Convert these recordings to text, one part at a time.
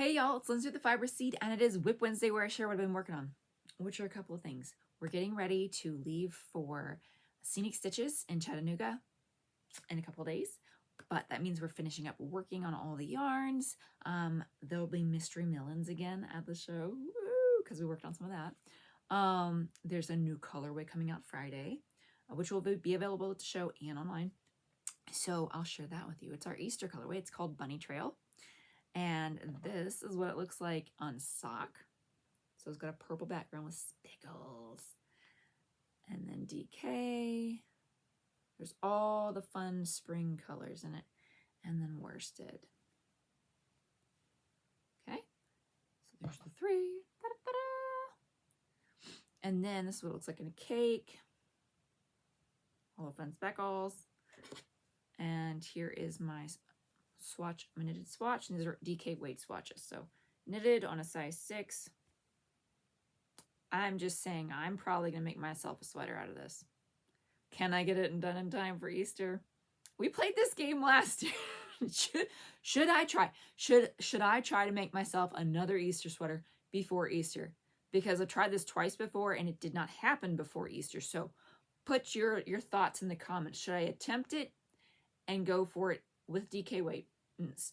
Hey y'all, it's Lindsay with the Fiber Seed, and it is WIP Wednesday where I share what I've been working on, which are a couple of things. We're getting ready to leave for Scenic Stitches in Chattanooga in a couple of days, but that means we're finishing up working on all the yarns. There'll be mystery melons again at the show, because we worked on some of that. There's a new colorway coming out Friday, which will be available at the show and online. So I'll share that with you. It's our Easter colorway. It's called Bunny Trail. And this is what it looks like on sock. So it's got a purple background with spiggles. And then DK. There's all the fun spring colors in it. And then worsted. Okay. So there's the three. Da-da-da-da. And then this is what it looks like in a cake. All the fun speckles. And here is my swatch, my knitted swatch, and these are DK weight swatches. So knitted on a size 6. I'm just saying I'm probably gonna make myself a sweater out of this. Can I get it done in time for Easter? We played this game last year. should I try? Should I try to make myself another Easter sweater before Easter? Because I've tried this twice before and it did not happen before Easter. So put your thoughts in the comments. Should I attempt it and go for it with DK weight?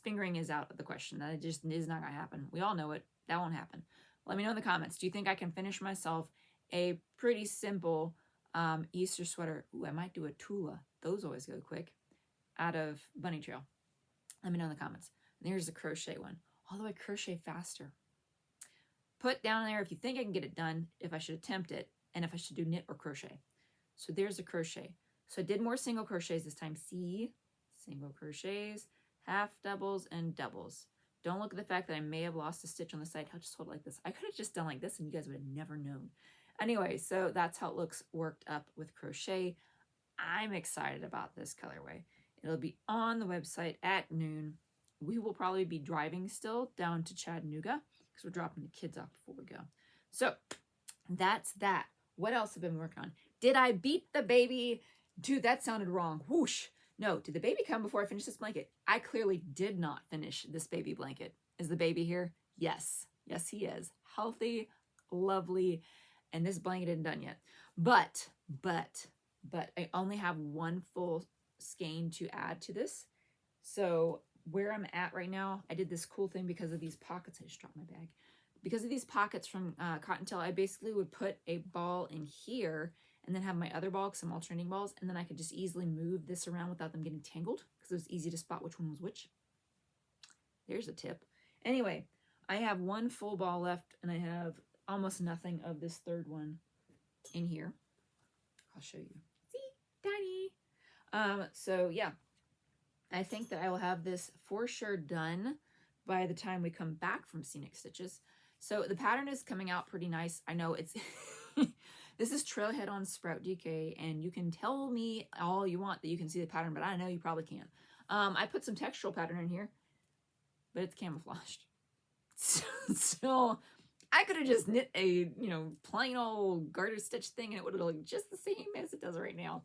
Fingering is out of the question. That just is not gonna happen. We all know it. That won't happen. Let me know in the comments. Do you think I can finish myself a pretty simple Easter sweater? Ooh, I might do a Tula. Those always go quick. Out of Bunny Trail. Let me know in the comments. And here's the crochet one. Although I crochet faster. Put down there if you think I can get it done, if I should attempt it, and if I should do knit or crochet. So there's a crochet. So I did more single crochets this time. See? Single crochets, half doubles, and doubles. Don't look at the fact that I may have lost a stitch on the side. I'll just hold it like this. I could have just done like this and you guys would have never known. Anyway, so that's how it looks worked up with crochet. I'm excited about this colorway. It'll be on the website at noon. We will probably be driving still down to Chattanooga because we're dropping the kids off before we go. So that's that. What else have I been working on? Did I beat the baby? Dude, that sounded wrong. Whoosh. No, did the baby come before I finished this blanket? I clearly did not finish this baby blanket. Is the baby here? Yes. Yes, he is. Healthy, lovely, and this blanket isn't done yet. But I only have one full skein to add to this. So where I'm at right now, I did this cool thing because of these pockets. I just dropped my bag. Because of these pockets from Cottontail, I basically would put a ball in here and then have my other ball, some alternating balls, and then I could just easily move this around without them getting tangled because it was easy to spot which one was which. There's a tip. Anyway, I have one full ball left and I have almost nothing of this third one in here. I'll show you. See? Tiny. So yeah, I think that I will have this for sure done by the time we come back from Scenic Stitches. So the pattern is coming out pretty nice. I know it's... This is Trailhead on Sprout DK, and you can tell me all you want that you can see the pattern, but I know you probably can't. I put some textural pattern in here, but it's camouflaged. So I could have just knit a, plain old garter stitch thing, and it would have looked just the same as it does right now.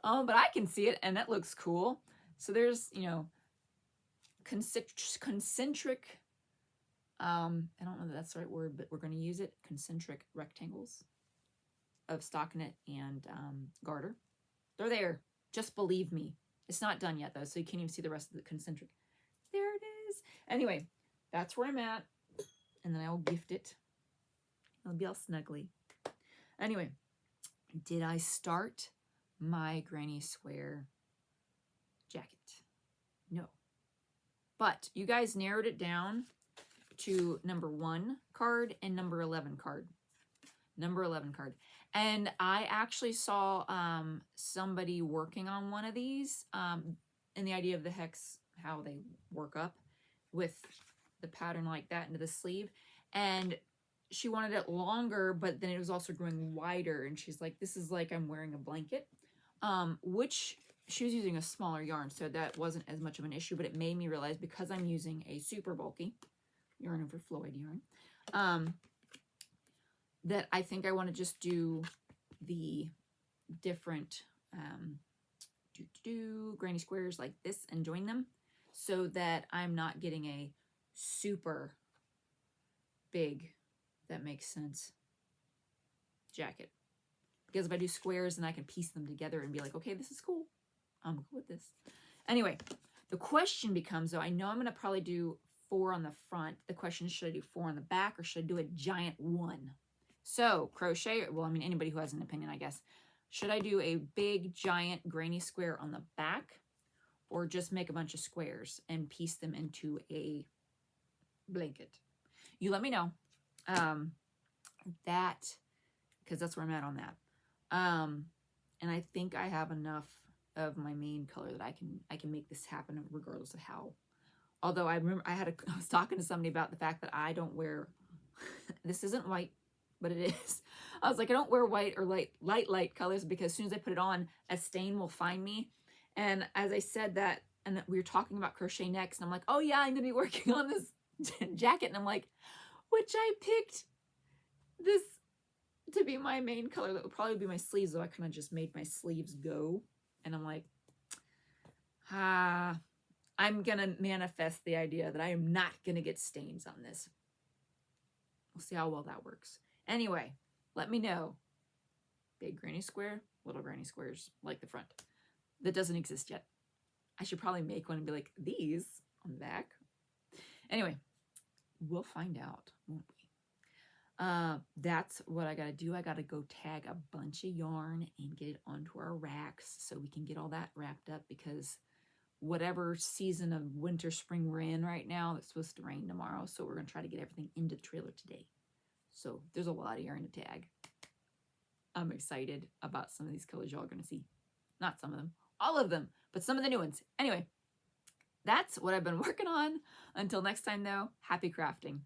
But I can see it, and that looks cool. So there's, concentric, I don't know that that's the right word, but we're going to use it, concentric rectangles of stockinette and garter. They're there. Just believe me. It's not done yet though, so you can't even see the rest of the concentric. There it is. Anyway, that's where I'm at. And then I will gift it. It'll be all snuggly. Anyway, did I start my granny square jacket? No. But you guys narrowed it down to number 1 card and number 11 card. Number 11 card. And I actually saw somebody working on one of these and the idea of the hex, how they work up with the pattern like that into the sleeve. And she wanted it longer, but then it was also growing wider. And she's like, this is like I'm wearing a blanket, which she was using a smaller yarn. So that wasn't as much of an issue, but it made me realize because I'm using a super bulky yarn over Floyd yarn, that I think I want to just do the different granny squares like this and join them so that I'm not getting a super big, if that makes sense, jacket. Because if I do squares, then I can piece them together and be like, okay, this is cool. I'm cool with this. Anyway, the question becomes, though, I know I'm going to probably do 4 on the front. The question is, should I do 4 on the back or should I do a giant 1? So crochet, well, I mean, anybody who has an opinion, I guess. Should I do a big, giant, grainy square on the back or just make a bunch of squares and piece them into a blanket? You let me know. Because that's where I'm at on that. And I think I have enough of my main color that I can make this happen regardless of how. Although I remember I was talking to somebody about the fact that I don't wear, this isn't white, but it is. I was like, I don't wear white or light colors because as soon as I put it on, a stain will find me. And as I said that, and we were talking about crochet next, and I'm like, oh yeah, I'm gonna be working on this jacket. And I'm like, which I picked this to be my main color. That would probably be my sleeves, though I kind of just made my sleeves go. And I'm like, I'm gonna manifest the idea that I am not gonna get stains on this. We'll see how well that works. Anyway, let me know. Big granny square, little granny squares, like the front. That doesn't exist yet. I should probably make one and be like, these on the back. Anyway, we'll find out, won't we? That's what I gotta do. I gotta go tag a bunch of yarn and get it onto our racks so we can get all that wrapped up, because whatever season of winter, spring we're in right now, it's supposed to rain tomorrow. So we're gonna try to get everything into the trailer today. So there's a lot of yarn to tag. I'm excited about some of these colors y'all are gonna see. Not some of them, all of them, but some of the new ones. Anyway, that's what I've been working on. Until next time though, happy crafting.